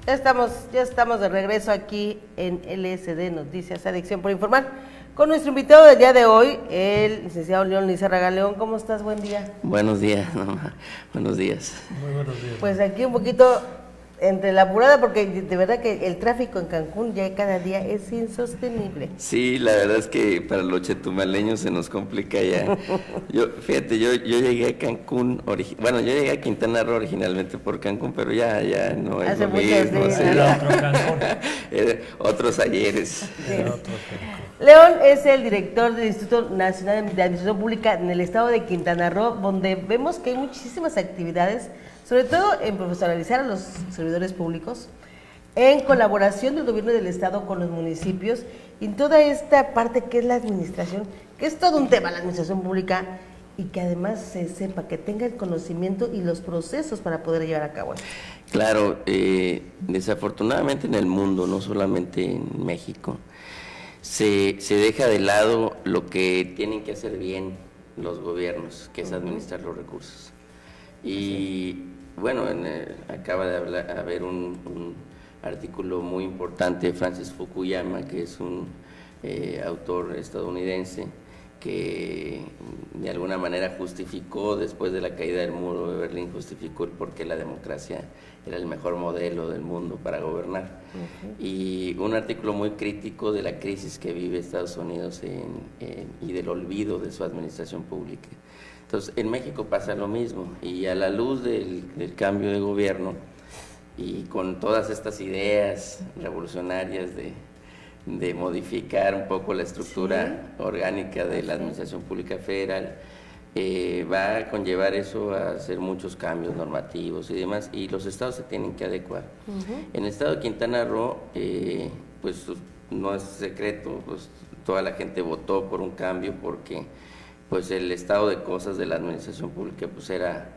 Ya estamos de regreso aquí en LSD Noticias, Adicción por Informar, con nuestro invitado del día de hoy, el licenciado León Lizárraga. León, ¿cómo estás? Buen día. Buenos días, mamá. Buenos días. Muy buenos días. Pues aquí un poquito entre la apurada, porque de verdad que el tráfico en Cancún ya cada día es insostenible. Sí, la verdad es que para los chetumaleños se nos complica ya. Fíjate, yo llegué a Cancún, yo llegué a Quintana Roo originalmente por Cancún, pero ya no es Hace lo muchos mismo. días. Sí, Era otro Cancún. otros ayeres. Sí. Era otro Cancún. León es el director del Instituto Nacional de Administración Pública en el estado de Quintana Roo, donde vemos que hay muchísimas actividades, sobre todo en profesionalizar a los servidores públicos, en colaboración del gobierno del estado con los municipios, y en toda esta parte que es la administración, que es todo un tema la administración pública, y que además se sepa, que tenga el conocimiento y los procesos para poder llevar a cabo esto. Claro, desafortunadamente en el mundo, no solamente en México, se deja de lado lo que tienen que hacer bien los gobiernos, que es administrar los recursos. Y bueno, acaba de haber un artículo muy importante de Francis Fukuyama, que es un autor estadounidense, que de alguna manera justificó, después de la caída del muro de Berlín, justificó el por qué la democracia era el mejor modelo del mundo para gobernar. Y un artículo muy crítico de la crisis que vive Estados Unidos y del olvido de su administración pública. Entonces, en México pasa lo mismo, y a la luz del cambio de gobierno y con todas estas ideas revolucionarias de modificar un poco la estructura orgánica de la administración pública federal, va a conllevar eso a hacer muchos cambios normativos y demás, y los estados se tienen que adecuar. En el estado de Quintana Roo, pues no es secreto, pues toda la gente votó por un cambio porque pues el estado de cosas de la administración pública pues era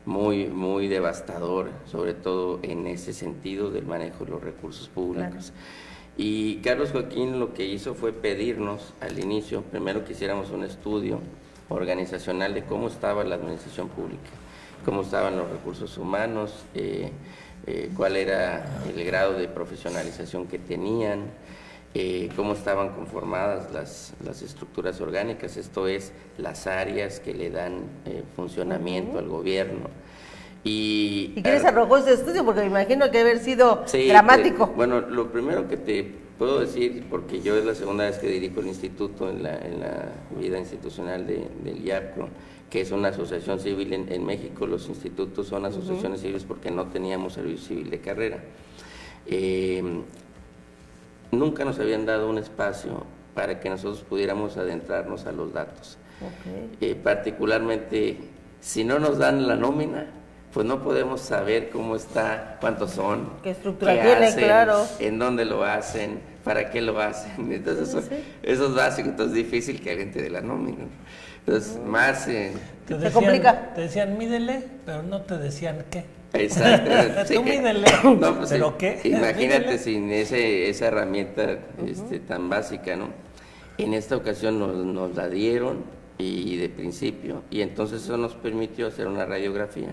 muy devastador, sobre todo en ese sentido del manejo de los recursos públicos. Claro. Y Carlos Joaquín lo que hizo fue pedirnos al inicio, primero que hiciéramos un estudio organizacional de cómo estaba la administración pública, cómo estaban los recursos humanos, cuál era el grado de profesionalización que tenían, cómo estaban conformadas las estructuras orgánicas, esto es, las áreas que le dan funcionamiento al gobierno. ¿Y quién arrojó ese estudio? Porque me imagino que debe haber sido dramático. Bueno, lo primero que te puedo decir, porque yo es la segunda vez que dirijo el instituto en la vida institucional del IAPCO, que es una asociación civil en México. Los institutos son asociaciones civiles porque no teníamos servicio civil de carrera. Nunca nos habían dado un espacio para que nosotros pudiéramos adentrarnos a los datos. Particularmente, si no nos dan la nómina, pues no podemos saber cómo está, cuántos son, qué estructura tiene, hacen, claro, en dónde lo hacen, para qué lo hacen. Entonces, eso es básico, entonces es difícil que alguien te dé la nómina. Entonces, más se complica. Te decían, mídele, pero no te decían qué. Exacto. Tú mídele, no, pues, ¿pero qué? Imagínate sin esa herramienta tan básica, ¿no? En esta ocasión nos la dieron, y de principio, y entonces eso nos permitió hacer una radiografía.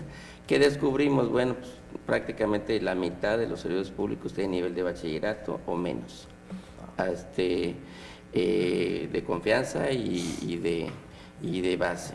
¿Qué descubrimos? Bueno, pues prácticamente la mitad de los servidores públicos tienen nivel de bachillerato o menos, de confianza y de base,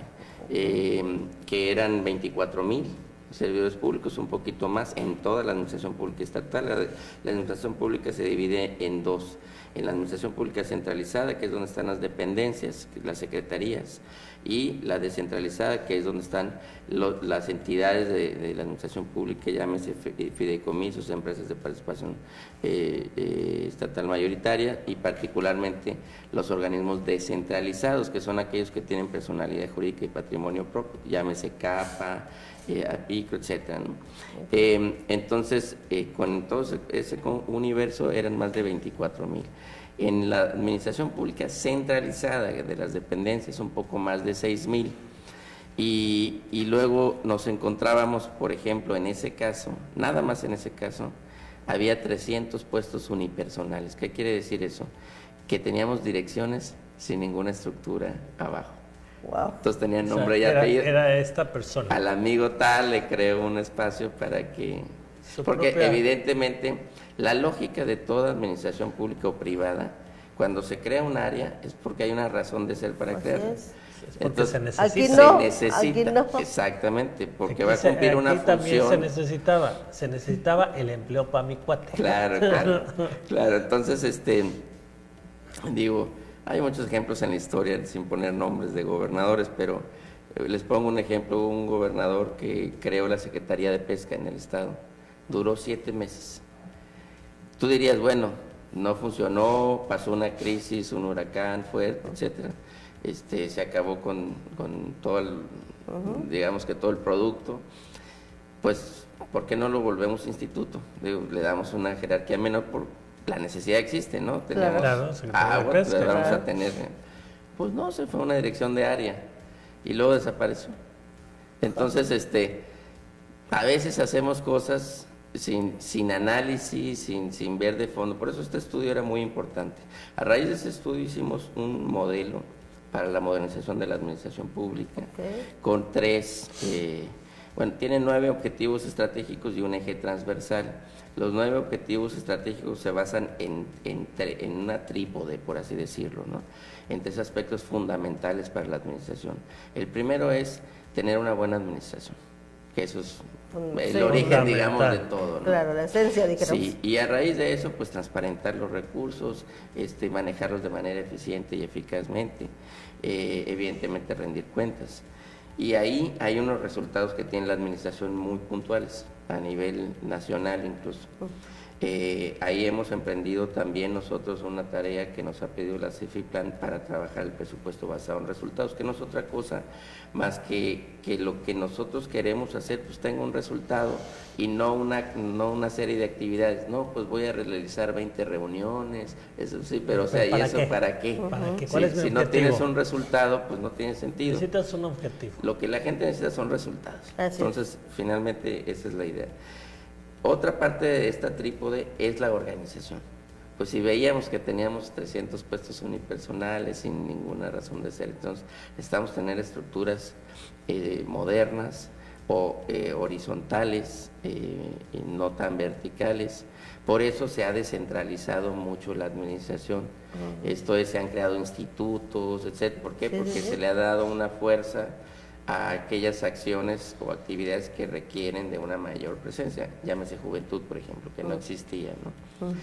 que eran 24,000 servidores públicos, un poquito más en toda la administración pública estatal. La administración pública se divide en dos: en la administración pública centralizada, que es donde están las dependencias, las secretarías, y la descentralizada, que es donde están las entidades de la administración pública, llámese fideicomisos, empresas de participación estatal mayoritaria, y particularmente los organismos descentralizados, que son aquellos que tienen personalidad jurídica y patrimonio propio, llámese CAPA, APICO, etcétera, ¿no? Entonces, con todo ese universo eran más de 24,000. En la administración pública centralizada de las dependencias, un poco más de 6,000. Y luego nos encontrábamos, por ejemplo, en ese caso, nada más en ese caso, había 300 puestos unipersonales. ¿Qué quiere decir eso? Que teníamos direcciones sin ninguna estructura abajo. Wow. Entonces tenían nombre y apellido. Era esta persona. Al amigo tal le creó un espacio para que Su Porque propia- evidentemente la lógica de toda administración pública o privada, cuando se crea un área, es porque hay una razón de ser para Así crearla. es. Es porque Entonces, se necesita. Aquí se no, necesita, aquí no. exactamente, porque Aquí va a cumplir una aquí también función. se necesitaba el empleo para mi cuate. Claro, claro, claro. Entonces, digo, hay muchos ejemplos en la historia, sin poner nombres de gobernadores, pero les pongo un ejemplo, un gobernador que creó la Secretaría de Pesca en el estado, duró 7 meses. Tú dirías, bueno, no funcionó, pasó una crisis, un huracán fuerte, etcétera. Se acabó con todo digamos que todo el producto. Pues, ¿por qué no lo volvemos instituto? Digo, le damos una jerarquía menor por la necesidad existe, ¿no? Tenemos Claro, Secretaría de agua, Pesca, pues vamos claro. a tener. Pues no, se fue a una dirección de área y luego desapareció. Entonces, a veces hacemos cosas sin análisis, sin ver de fondo. Por eso este estudio era muy importante. A raíz de ese estudio hicimos un modelo para la modernización de la administración pública, con 3, bueno, tiene 9 objetivos estratégicos y un eje transversal. Los 9 objetivos estratégicos se basan en una trípode, por así decirlo, ¿no? En 3 aspectos fundamentales para la administración. El primero es tener una buena administración, que eso es el Sí. origen, digamos, de Fundamental. todo, ¿no? Claro, la esencia, dijéramos. Sí, y a raíz de eso, pues transparentar los recursos, manejarlos de manera eficiente y eficazmente, evidentemente rendir cuentas. Y ahí hay unos resultados que tiene la administración muy puntuales, a nivel nacional incluso. Ahí hemos emprendido también nosotros una tarea que nos ha pedido la CEFIPLAN para trabajar el presupuesto basado en resultados, que no es otra cosa más que lo que nosotros queremos hacer pues tenga un resultado y no una serie de actividades. No, pues voy a realizar 20 reuniones, eso sí, pero o sea, ¿y eso para qué? ¿Para qué? Sí, ¿Cuál es mi si no objetivo? tienes un resultado, pues no tiene sentido. Necesitas un objetivo. Lo que la gente necesita son resultados. Así es. Entonces, finalmente, esa es la idea. Otra parte de esta trípode es la organización. Pues si veíamos que teníamos 300 puestos unipersonales sin ninguna razón de ser, entonces necesitamos tener estructuras modernas o horizontales, y no tan verticales. Por eso se ha descentralizado mucho la administración. Esto es, se han creado institutos, etc. ¿Por qué? Sí, Porque sí, sí. se le ha dado una fuerza a aquellas acciones o actividades que requieren de una mayor presencia. Llámese juventud, por ejemplo, que no existía, ¿no?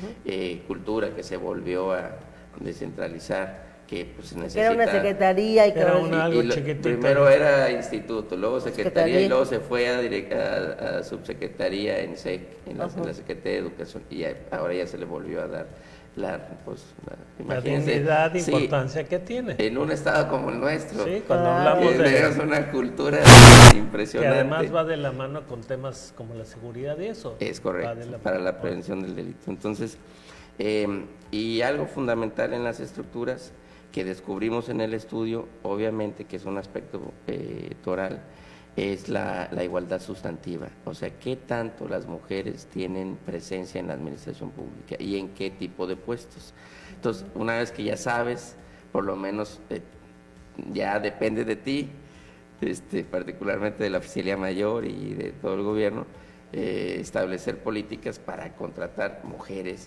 Cultura, que se volvió a descentralizar, que pues se Que necesita. era una secretaría y que Era ahora una- sí. algo chiquitito. Primero era instituto, luego secretaría y Secretaría. luego se fue a subsecretaría en SEC, en la Secretaría de Educación, y ahora ya se le volvió a dar La imagínense, dignidad e sí, importancia que tiene. en un estado como el nuestro. Sí, cuando Claro. hablamos Tenemos de... una cultura Que impresionante. además va de la mano con temas como la seguridad y eso. Es Va correcto, de la para la mano. prevención del delito. Entonces, y algo fundamental en las estructuras que descubrimos en el estudio, obviamente que es un aspecto toral, es la igualdad sustantiva. O sea, qué tanto las mujeres tienen presencia en la administración pública y en qué tipo de puestos. Entonces, una vez que ya sabes, por lo menos ya depende de ti, particularmente de la Oficialía Mayor y de todo el gobierno, establecer políticas para contratar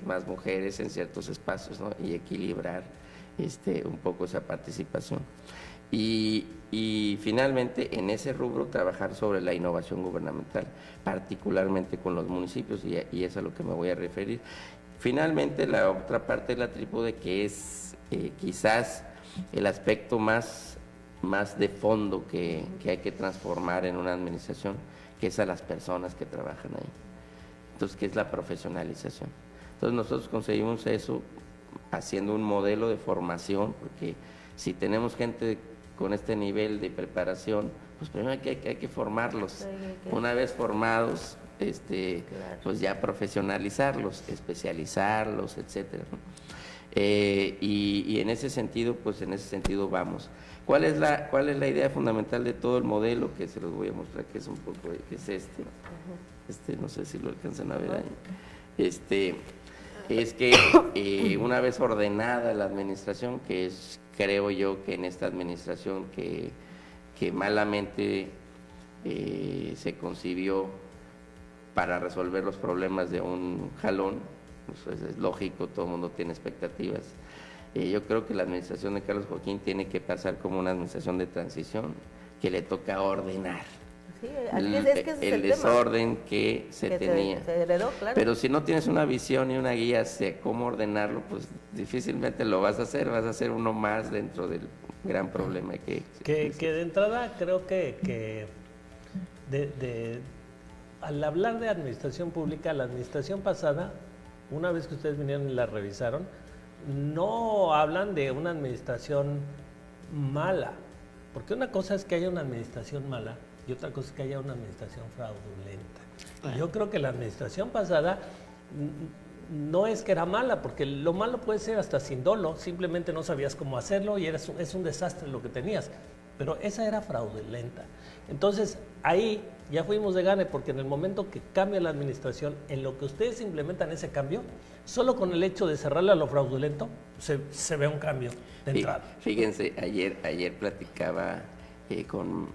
más mujeres en ciertos espacios, ¿no? Y equilibrar un poco esa participación. Y finalmente, en ese rubro, trabajar sobre la innovación gubernamental, particularmente con los municipios, y es a lo que me voy a referir. Finalmente, la otra parte de la trípode, que es quizás el aspecto más de fondo que hay que transformar en una administración, que es a las personas que trabajan ahí. Entonces, ¿qué es la profesionalización? Entonces, nosotros conseguimos eso haciendo un modelo de formación, porque si tenemos gente con este nivel de preparación, pues primero hay que formarlos. Sí, Una vez formados, Claro. pues ya profesionalizarlos, especializarlos, etcétera, ¿no? Y en ese sentido, pues en ese sentido vamos. ¿Cuál es la idea fundamental de todo el modelo? Que se los voy a mostrar, que es un poco, que es no sé si lo alcanzan a ver ahí. Es que una vez ordenada la administración, que es, creo yo, que en esta administración que malamente se concibió para resolver los problemas de un jalón, pues es lógico, todo el mundo tiene expectativas. Yo creo que la administración de Carlos Joaquín tiene que pasar como una administración de transición, que le toca ordenar Sí, es que ese es el el desorden que se tema, tenía. se heredó, claro. Pero si no tienes una visión y una guía de cómo ordenarlo, pues difícilmente lo vas a hacer uno más dentro del gran problema que de entrada creo que al hablar de administración pública, la administración pasada, una vez que ustedes vinieron y la revisaron, no hablan de una administración mala, porque una cosa es que haya una administración mala y otra cosa es que haya una administración fraudulenta. Yo creo que la administración pasada no es que era mala, porque lo malo puede ser hasta sin dolo, simplemente no sabías cómo hacerlo y es un desastre lo que tenías, pero esa era fraudulenta. Entonces ahí ya fuimos de gane, porque en el momento que cambia la administración, en lo que ustedes implementan ese cambio, solo con el hecho de cerrarle a lo fraudulento, se ve un cambio de entrada. Fíjense, ayer platicaba con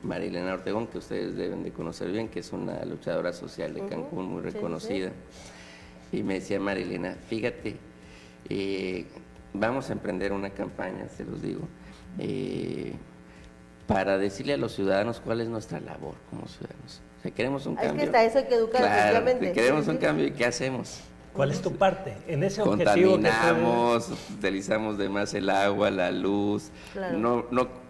Marilena Ortegón, que ustedes deben de conocer bien, que es una luchadora social de Cancún muy reconocida. Sí. Y me decía Marilena, fíjate, vamos a emprender una campaña, se los digo, para decirle a los ciudadanos cuál es nuestra labor como ciudadanos. O sea, queremos un cambio. Es que está eso hay que educar, claro, queremos un cambio, ¿y qué hacemos? ¿Cuál es tu parte en ese objetivo? Contaminamos, utilizamos de más el agua, la luz, claro. no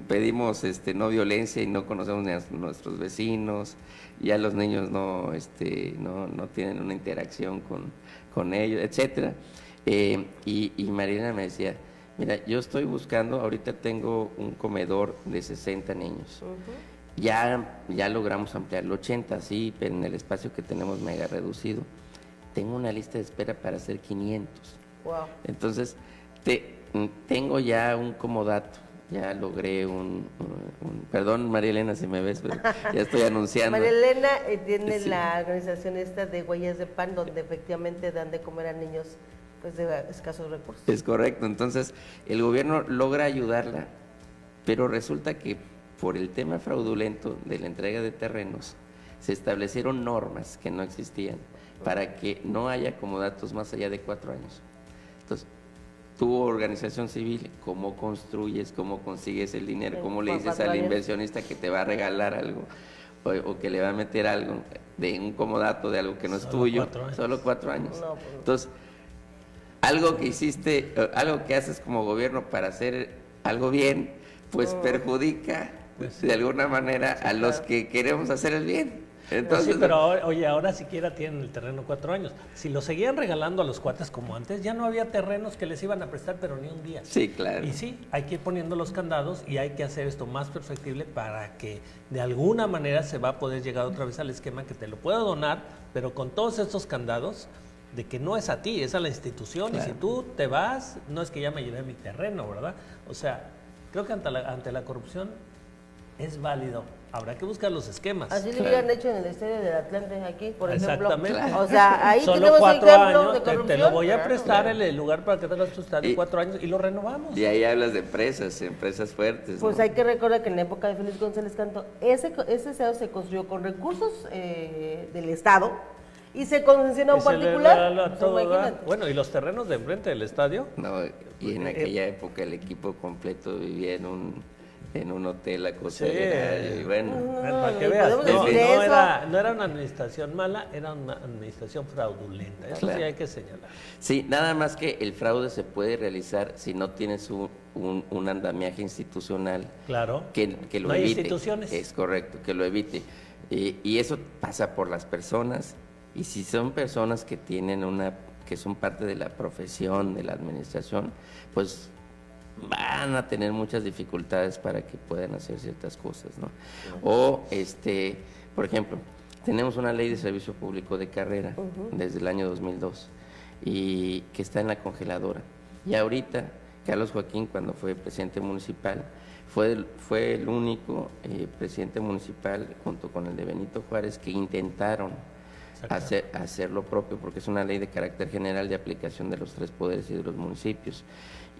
pedimos no violencia y no conocemos ni a nuestros vecinos, ya los niños no tienen una interacción con ellos, etcétera. Y Marilena me decía, mira, yo estoy buscando, ahorita tengo un comedor de 60 niños. Ya logramos ampliarlo 80, sí, pero en el espacio que tenemos mega reducido. Tengo una lista de espera para hacer 500. Wow. Entonces, tengo ya un comodato, ya logré perdón, María Elena, si me ves, pero ya estoy anunciando. María Elena tiene Sí. la organización esta de Huellas de Pan, donde efectivamente dan de comer a niños pues de escasos recursos. Es correcto, entonces el gobierno logra ayudarla, pero resulta que por el tema fraudulento de la entrega de terrenos, se establecieron normas que no existían para que no haya comodatos más allá de 4 años. Entonces, tu organización civil, ¿cómo construyes, cómo consigues el dinero? ¿Cómo le dices al inversionista que te va a regalar algo o que le va a meter algo de un comodato de algo que no es tuyo? Solo 4 años. No, pues, entonces, algo que hiciste, algo que haces como gobierno para hacer algo bien, pues perjudica de alguna manera a los que queremos hacer el bien. Entonces, sí, pero ahora siquiera tienen el terreno 4 años. Si lo seguían regalando a los cuates como antes, ya no había terrenos que les iban a prestar, pero ni un día. Sí, claro. Y sí, hay que ir poniendo los candados y hay que hacer esto más perfectible para que de alguna manera se va a poder llegar otra vez al esquema que te lo puedo donar, pero con todos estos candados de que no es a ti, es a la institución. Claro. Y si tú te vas, no es que ya me llevé mi terreno, ¿verdad? O sea, creo que ante la corrupción es válido. Habrá que buscar los esquemas. Así lo hubieran hecho en el estadio del Atlante, aquí, por ejemplo. Exactamente. O sea, ahí solo tenemos 4 ejemplo años, de corrupción. te lo voy a prestar el lugar para que tengas tu estadio 4 años y lo renovamos. Y ahí hablas de empresas fuertes. Pues ¿no? hay que recordar que en la época de Félix González Canto, ese estadio se construyó con recursos del Estado y se concesionó a un particular. Bueno, y los terrenos de enfrente del estadio. No, y en aquella época el equipo completo vivía en un hotel acostado. Y bueno, para que veas, no era una administración mala, era una administración fraudulenta. Eso claro. Sí hay que señalar. Sí, nada más que el fraude se puede realizar si no tienes un andamiaje institucional. Claro. Que lo no evite. Hay instituciones. Es correcto, que lo evite. Y eso pasa por las personas. Y si son personas que tienen que son parte de la profesión, de la administración, pues van a tener muchas dificultades para que puedan hacer ciertas cosas, ¿no? O, por ejemplo, tenemos una ley de servicio público de carrera desde el año 2002 y que está en la congeladora. Y ahorita, Carlos Joaquín, cuando fue presidente municipal, fue el único presidente municipal, junto con el de Benito Juárez, que intentaron hacer lo propio, porque es una ley de carácter general de aplicación de los 3 poderes y de los municipios.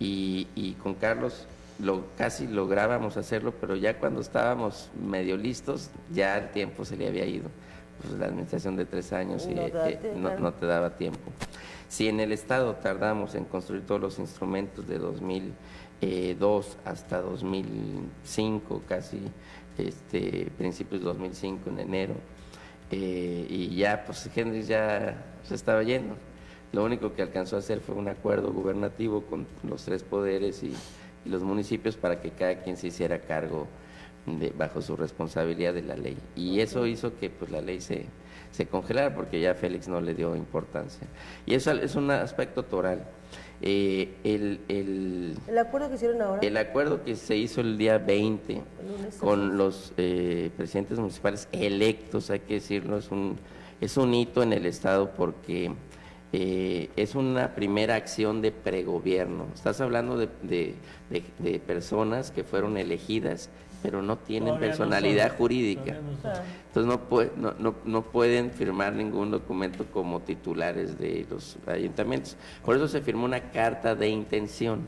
Y con Carlos casi lográbamos hacerlo, pero ya cuando estábamos medio listos, ya el tiempo se le había ido, pues, la administración de 3 años y, No no te daba tiempo. Si en el Estado tardamos en construir todos los instrumentos de 2002 hasta 2005, casi principios de 2005 en enero, y ya pues Henry ya se estaba yendo. Lo único que alcanzó a hacer fue un acuerdo gubernativo con los 3 poderes y los municipios para que cada quien se hiciera cargo bajo su responsabilidad de la ley. Y eso hizo que pues la ley se congelara porque ya Félix no le dio importancia. Y eso es un aspecto toral. ¿El acuerdo que hicieron ahora? El acuerdo que se hizo el día 20 El lunes, con los presidentes municipales electos, hay que decirlo, es un hito en el Estado porque es una primera acción de pregobierno. Estás hablando de personas que fueron elegidas, pero no tienen Todavía personalidad no son. jurídica. Todavía no son. Entonces no pueden firmar ningún documento como titulares de los ayuntamientos. Por eso se firmó una carta de intención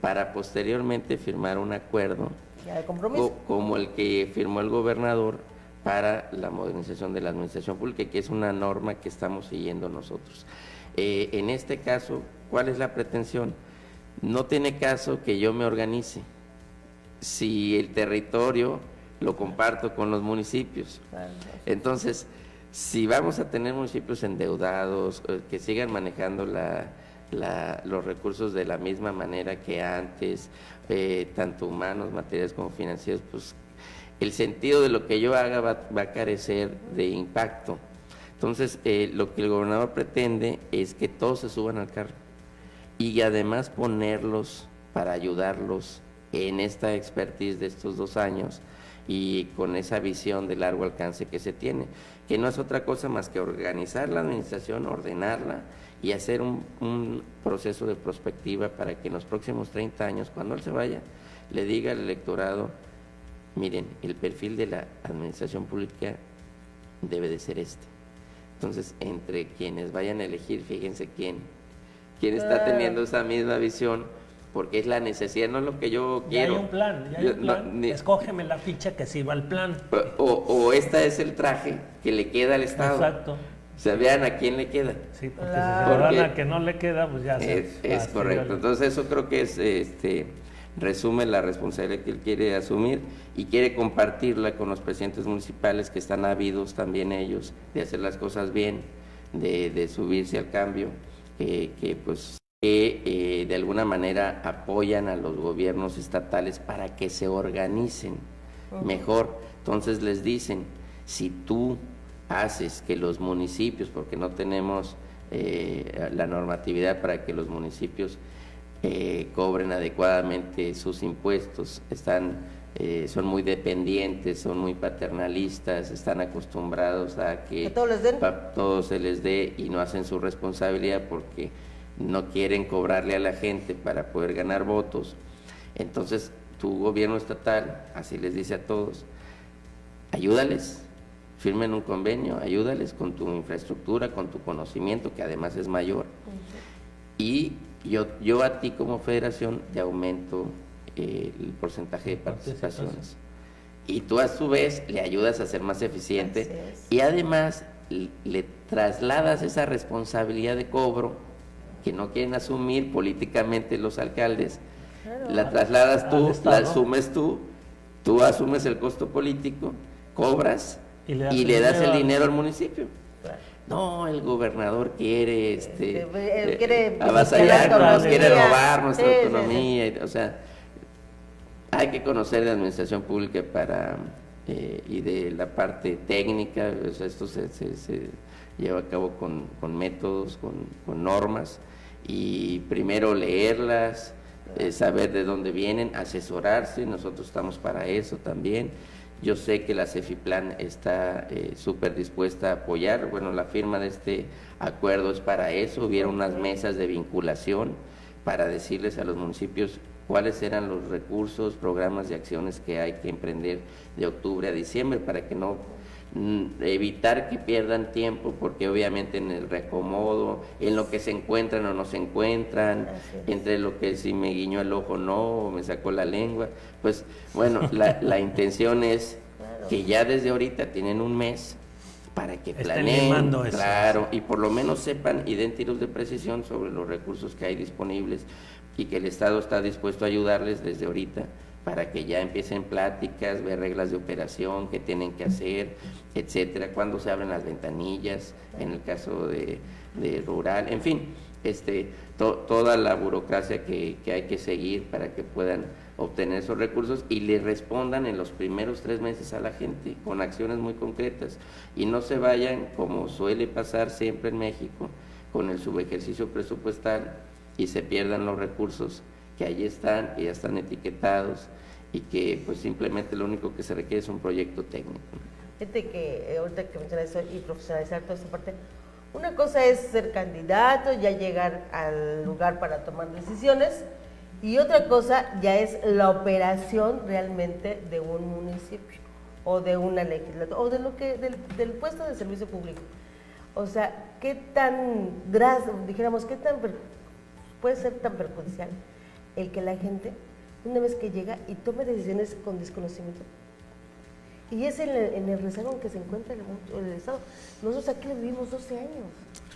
para posteriormente firmar un acuerdo ya de compromiso, como el que firmó el gobernador para la modernización de la administración pública, que es una norma que estamos siguiendo nosotros. En este caso, ¿cuál es la pretensión? No tiene caso que yo me organice si el territorio lo comparto con los municipios. Entonces, si vamos a tener municipios endeudados, que sigan manejando los recursos de la misma manera que antes, tanto humanos, materiales como financieros, pues el sentido de lo que yo haga va a carecer de impacto. Entonces, lo que el gobernador pretende es que todos se suban al carro y además ponerlos para ayudarlos en esta expertise de estos 2 años y con esa visión de largo alcance que se tiene, que no es otra cosa más que organizar la administración, ordenarla y hacer un proceso de prospectiva para que en los próximos 30 años, cuando él se vaya, le diga al electorado: miren, el perfil de la administración pública debe de ser este. Entonces, entre quienes vayan a elegir, fíjense quién está teniendo esa misma visión, porque es la necesidad, no es lo que yo quiero. Ya hay un plan, escógeme la ficha que sirva al plan. O este es el traje que le queda al Estado. Exacto. O sea, vean a quién le queda. Sí, porque si se van a que no le queda, pues ya es correcto. Entonces eso creo que es resume la responsabilidad que él quiere asumir y quiere compartirla con los presidentes municipales, que están ávidos también ellos de hacer las cosas bien, de subirse al cambio, que de alguna manera apoyan a los gobiernos estatales para que se organicen mejor. Entonces les dicen: si tú haces que los municipios, porque no tenemos la normatividad para que los municipios cobren adecuadamente sus impuestos, son muy dependientes, son muy paternalistas, están acostumbrados a que todo se les dé y no hacen su responsabilidad porque no quieren cobrarle a la gente para poder ganar votos. Entonces tu gobierno estatal así les dice a todos: ayúdales, firmen un convenio, ayúdales con tu infraestructura, con tu conocimiento, que además es mayor, y yo a ti como federación te aumento el porcentaje de participaciones, y tú a su vez le ayudas a ser más eficiente y además le trasladas esa responsabilidad de cobro que no quieren asumir políticamente los alcaldes. La trasladas tú, la asumes tú asumes el costo político, cobras y le das el dinero al municipio. No, el gobernador quiere quiere avasallarnos, quiere robar nuestra autonomía. O sea, hay que conocer de administración pública y de la parte técnica. O sea, esto se lleva a cabo con métodos, con normas, y primero leerlas, saber de dónde vienen, asesorarse. Nosotros estamos para eso también. Yo sé que la Cefiplan está súper dispuesta a apoyar. Bueno, la firma de este acuerdo es para eso. Hubieron unas mesas de vinculación para decirles a los municipios cuáles eran los recursos, programas y acciones que hay que emprender de octubre a diciembre para que no evitar que pierdan tiempo, porque obviamente en el reacomodo, en lo que se encuentran o no se encuentran, entre lo que si me guiñó el ojo no, o me sacó la lengua, pues bueno, la intención es que ya desde ahorita tienen un mes para que Estén planeen, limando eso. claro, y por lo menos sepan y den tiros de precisión sobre los recursos que hay disponibles y que el Estado está dispuesto a ayudarles desde ahorita para que ya empiecen pláticas, ver reglas de operación, qué tienen que hacer, etcétera, cuándo se abren las ventanillas, en el caso de rural, en fin, toda la burocracia que hay que seguir para que puedan obtener esos recursos y le respondan en los primeros 3 meses a la gente con acciones muy concretas y no se vayan, como suele pasar siempre en México, con el subejercicio presupuestal y se pierdan los recursos que ahí están, que ya están etiquetados y que pues simplemente lo único que se requiere es un proyecto técnico. Fíjate que ahorita que mencionas eso y profesionalizar toda esta parte, una cosa es ser candidato, ya llegar al lugar para tomar decisiones, y otra cosa ya es la operación realmente de un municipio o de una legislatura o de lo que del puesto de servicio público. O sea, qué tan dijéramos, qué tan puede ser tan perjudicial el que la gente, una vez que llega y tome decisiones con desconocimiento. Y es en el rezago en que se encuentra el Estado. Nosotros aquí lo vivimos 12 años.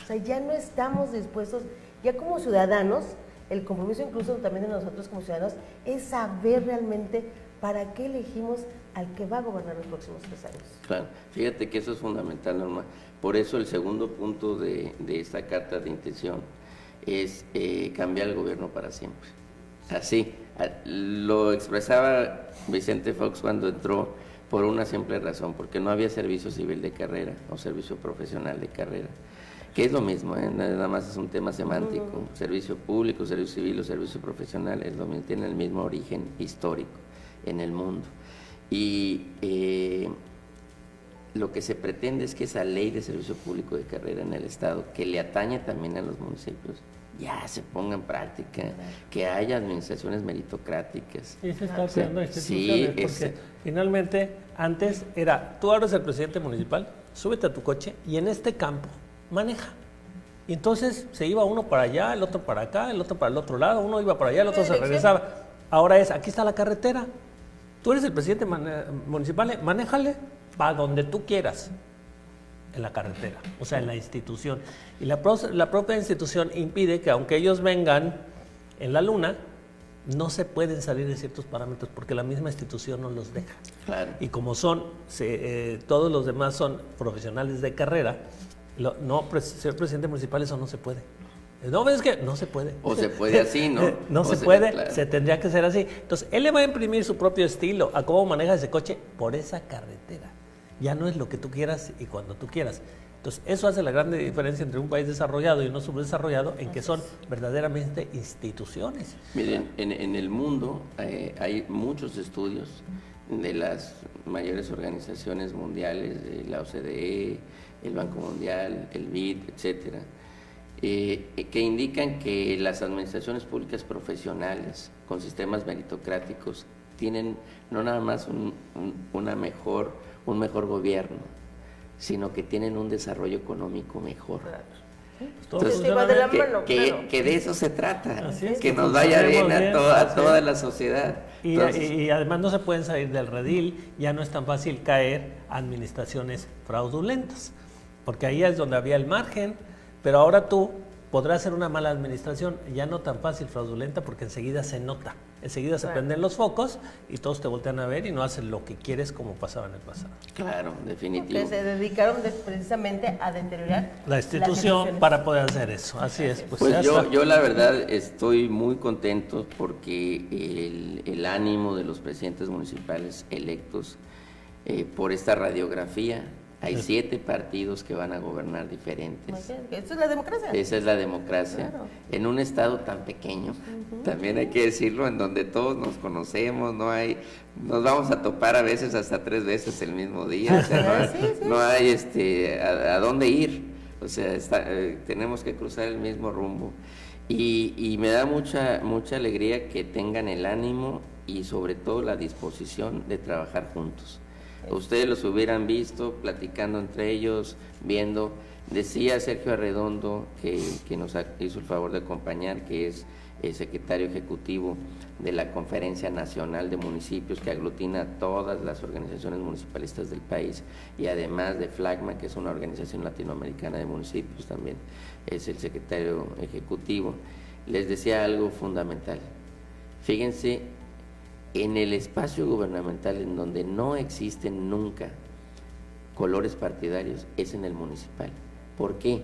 O sea, ya no estamos dispuestos, ya como ciudadanos, el compromiso incluso también de nosotros como ciudadanos es saber realmente para qué elegimos al que va a gobernar los próximos 3 años. Claro, fíjate que eso es fundamental, Norma. Por eso el segundo punto de esta carta de intención es cambiar el gobierno para siempre. Así, lo expresaba Vicente Fox cuando entró por una simple razón, porque no había servicio civil de carrera o servicio profesional de carrera, que es lo mismo, nada más es un tema semántico. Servicio público, servicio civil o servicio profesional es lo mismo, tiene el mismo origen histórico en el mundo. Y lo que se pretende es que esa ley de servicio público de carrera en el Estado, que le atañe también a los municipios, ya se ponga en práctica, que haya administraciones meritocráticas. Y se está creando Sí, instituciones, porque finalmente antes era, tú ahora eres el presidente municipal, súbete a tu coche y en este campo maneja. Y entonces se iba uno para allá, el otro para acá, el otro para el otro lado, uno iba para allá, el otro se regresaba. Ahora es, aquí está la carretera, tú eres el presidente municipal, manéjale para donde tú quieras. En la carretera, o sea, en la institución. Y la propia institución impide que aunque ellos vengan en la luna, no se pueden salir de ciertos parámetros porque la misma institución no los deja. Claro. Y como todos los demás son profesionales de carrera, ser presidente municipal eso no se puede. No, ves que no se puede. O se puede así, ¿no? No se puede, claro. Se tendría que ser así. Entonces, él le va a imprimir su propio estilo a cómo maneja ese coche por esa carretera. Ya no es lo que tú quieras y cuando tú quieras. Entonces, eso hace la gran diferencia entre un país desarrollado y uno subdesarrollado, en que son verdaderamente instituciones. Miren, en el mundo hay muchos estudios de las mayores organizaciones mundiales, de la OCDE, el Banco Mundial, el BID, etcétera, que indican que las administraciones públicas profesionales con sistemas meritocráticos tienen no nada más un mejor gobierno, sino que tienen un desarrollo económico mejor. Claro. Entonces, que de eso se trata, es, que nos vaya bien a toda la sociedad. Y además no se pueden salir del redil, ya no es tan fácil caer a administraciones fraudulentas, porque ahí es donde había el margen, pero ahora tú podrás hacer una mala administración, ya no tan fácil fraudulenta, porque enseguida se nota. Enseguida se prenden los focos y todos te voltean a ver y no hacen lo que quieres como pasaba en el pasado. Claro, definitivo. Que se dedicaron precisamente a deteriorar la institución para poder hacer eso. Así es. Pues yo la verdad estoy muy contento porque el ánimo de los presidentes municipales electos por esta radiografía. Hay 7 partidos que van a gobernar diferentes. ¿Eso es la democracia? Esa es la democracia. Claro. En un estado tan pequeño, también hay que decirlo, en donde todos nos conocemos, nos vamos a topar a veces hasta 3 veces el mismo día. O sea, no hay a dónde ir. O sea, tenemos que cruzar el mismo rumbo. Y me da mucha alegría que tengan el ánimo y sobre todo la disposición de trabajar juntos. Ustedes los hubieran visto platicando entre ellos, viendo. Decía Sergio Arredondo, que nos hizo el favor de acompañar, que es el secretario ejecutivo de la Conferencia Nacional de Municipios, que aglutina a todas las organizaciones municipalistas del país, y además de FLACMA, que es una organización latinoamericana de municipios, también es el secretario ejecutivo. Les decía algo fundamental. Fíjense, en el espacio gubernamental en donde no existen nunca colores partidarios es en el municipal. ¿Por qué?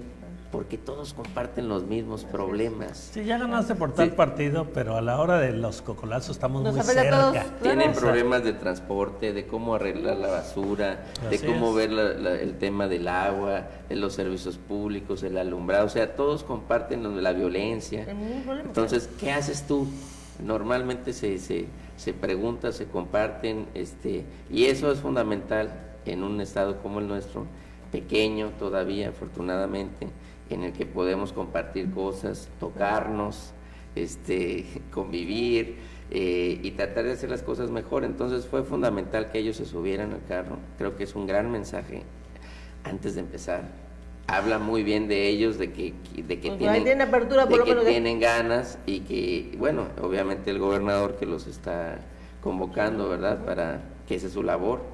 Porque todos comparten los mismos problemas. Sí, ya ganaste por tal partido, pero a la hora de los cocolazos estamos Nos muy afecta a cerca. todos, claro. Tienen problemas de transporte, de cómo arreglar la basura, de Así cómo es. ver el tema del agua, de los servicios públicos, el alumbrado. O sea, todos comparten la violencia. El mismo problema. Entonces, ¿qué haces tú? Normalmente se pregunta, se comparten, y eso es fundamental en un estado como el nuestro, pequeño todavía, afortunadamente, en el que podemos compartir cosas, tocarnos, convivir y tratar de hacer las cosas mejor. Entonces fue fundamental que ellos se subieran al carro. Creo que es un gran mensaje antes de empezar. Habla muy bien de ellos, de que tienen apertura, por lo menos, tienen ganas, y que, bueno, obviamente el gobernador que los está convocando, ¿verdad? Para que esa es su labor.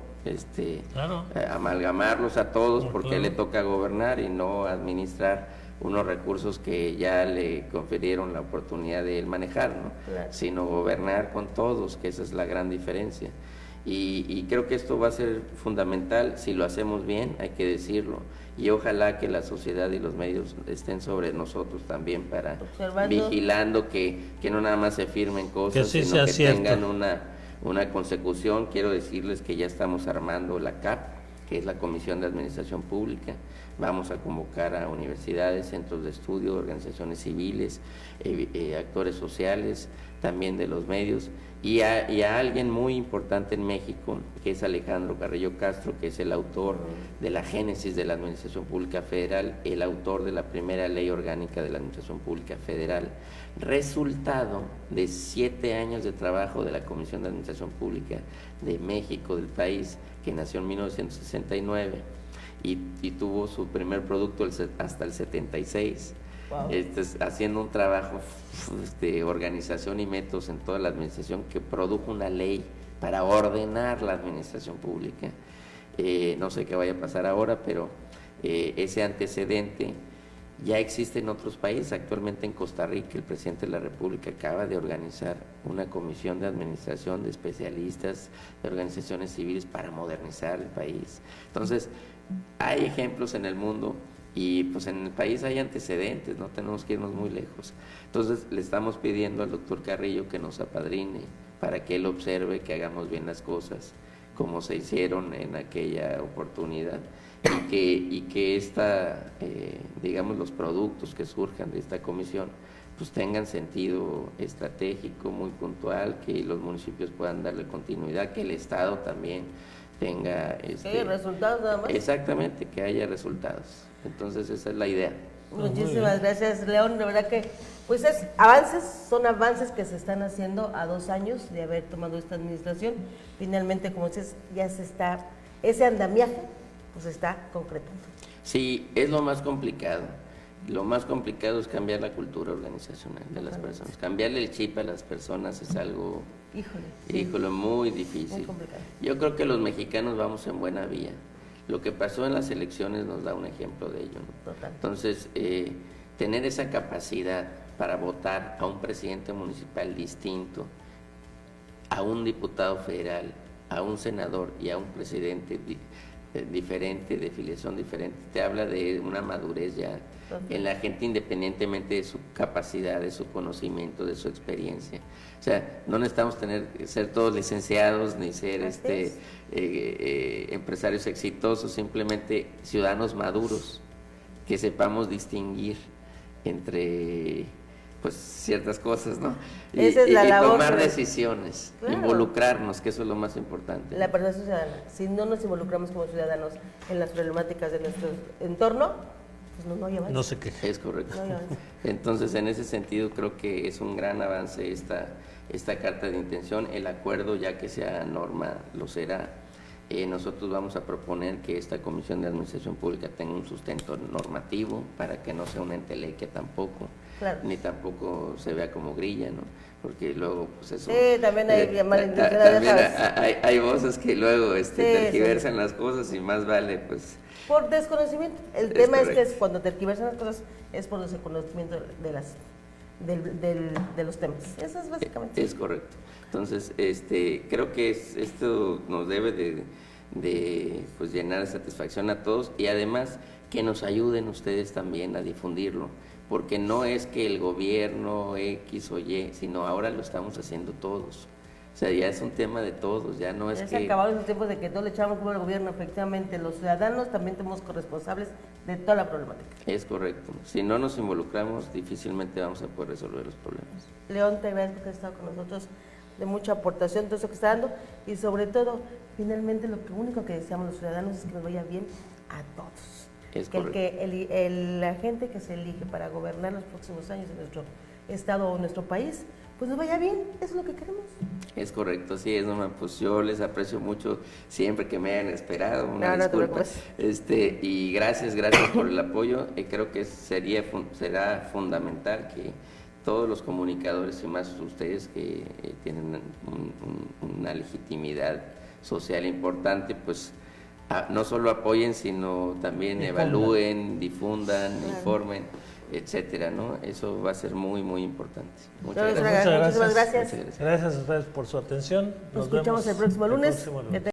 Claro. Amalgamarlos a todos, porque Claro. le toca gobernar y no administrar unos recursos que ya le confirieron la oportunidad de él manejar, ¿no? Claro. Sino gobernar con todos, que esa es la gran diferencia. Y creo que esto va a ser fundamental si lo hacemos bien, hay que decirlo, y ojalá que la sociedad y los medios estén sobre nosotros también para Observando. vigilando que no nada más se firmen cosas, Que sí sino sea que cierto. tengan una consecución. Quiero decirles que ya estamos armando la CAP, que es la Comisión de Administración Pública. Vamos a convocar a universidades, centros de estudio, organizaciones civiles, actores sociales, también de los medios, y a alguien muy importante en México, que es Alejandro Carrillo Castro, que es el autor de la génesis de la Administración Pública Federal, el autor de la primera ley orgánica de la Administración Pública Federal, resultado de 7 años de trabajo de la Comisión de Administración Pública de México, del país, que nació en 1969 y tuvo su primer producto hasta el 76. Wow. Haciendo un trabajo de organización y métodos en toda la administración, que produjo una ley para ordenar la administración pública. No sé qué vaya a pasar ahora, pero ese antecedente ya existe en otros países. Actualmente en Costa Rica el presidente de la República acaba de organizar una comisión de administración de especialistas de organizaciones civiles para modernizar el país. Entonces, hay ejemplos en el mundo. Y pues en el país hay antecedentes, no tenemos que irnos muy lejos. Entonces le estamos pidiendo al doctor Carrillo que nos apadrine para que él observe que hagamos bien las cosas como se hicieron en aquella oportunidad, y que digamos, los productos que surjan de esta comisión pues tengan sentido estratégico muy puntual, que los municipios puedan darle continuidad, que el Estado también tenga Que haya resultados nada más. Exactamente, que haya resultados. Entonces esa es la idea. Muchísimas gracias, León. La verdad que, pues son avances que se están haciendo a 2 años de haber tomado esta administración. Finalmente, como dices, ya ese andamiaje, pues se está concretando. Sí, es lo más complicado. Lo más complicado es cambiar la cultura organizacional de las personas. Cambiarle el chip a las personas es algo, Híjole, muy difícil. muy complicado. Yo creo que los mexicanos vamos en buena vía. Lo que pasó en las elecciones nos da un ejemplo de ello, ¿no? Total. Entonces, tener esa capacidad para votar a un presidente municipal distinto, a un diputado federal, a un senador y a un presidente diferente, de filiación diferente, te habla de una madurez ya en la gente, independientemente de su capacidad, de su conocimiento, de su experiencia. O sea, no necesitamos ser todos licenciados ni ser empresarios exitosos, simplemente ciudadanos maduros, que sepamos distinguir entre pues ciertas cosas, ¿no? Esa es la labor, tomar decisiones, claro, involucrarnos, que eso es lo más importante. La participación ciudadana. Si no nos involucramos como ciudadanos en las problemáticas de nuestro entorno, pues no hay avance. No sé qué. Es correcto. No hay avance. Entonces, en ese sentido, creo que es un gran avance esta carta de intención. El acuerdo, ya que sea norma, lo será. nosotros vamos a proponer que esta Comisión de Administración Pública tenga un sustento normativo para que no sea una entelequia tampoco, Claro. ni tampoco se vea como grilla, ¿no? Porque luego, pues eso... Sí, también hay malintenciones, también déjalas. hay voces que luego Sí, tergiversan las cosas y más vale, pues... Por desconocimiento. El Es tema es que correcto. cuando tergiversan las cosas es por desconocimiento de los temas. Eso es básicamente. Es correcto. Entonces, creo que esto nos debe de pues, llenar de satisfacción a todos y además que nos ayuden ustedes también a difundirlo, porque no es que el gobierno X o Y, sino ahora lo estamos haciendo todos. O sea, ya es un tema de todos, ya no es Ya que... se acabaron esos tiempos de que no le echamos culpa al gobierno, efectivamente. Los ciudadanos también somos corresponsables de toda la problemática. Es correcto. Si no nos involucramos, difícilmente vamos a poder resolver los problemas. León, te agradezco que has estado con nosotros, de mucha aportación, todo eso que está dando, y sobre todo, finalmente, lo único que deseamos los ciudadanos es que nos vaya bien a todos. Es Que correcto. la gente que se elige para gobernar los próximos años en nuestro estado o nuestro país, pues nos vaya bien, eso es lo que queremos. Es correcto, sí, es Norma, pues yo les aprecio mucho siempre que me hayan esperado, una No te disculpa. preocupes. Y gracias por el apoyo. Creo que será fundamental que todos los comunicadores y más ustedes que tienen una legitimidad social importante, pues no solo apoyen, sino también evalúen, difundan, informen, etcétera, ¿no? Eso va a ser muy, muy importante. Muchas Muchas gracias. gracias. Muchísimas Muchas gracias. gracias. Gracias a ustedes por su atención. Nos escuchamos vemos el próximo lunes. próximo lunes.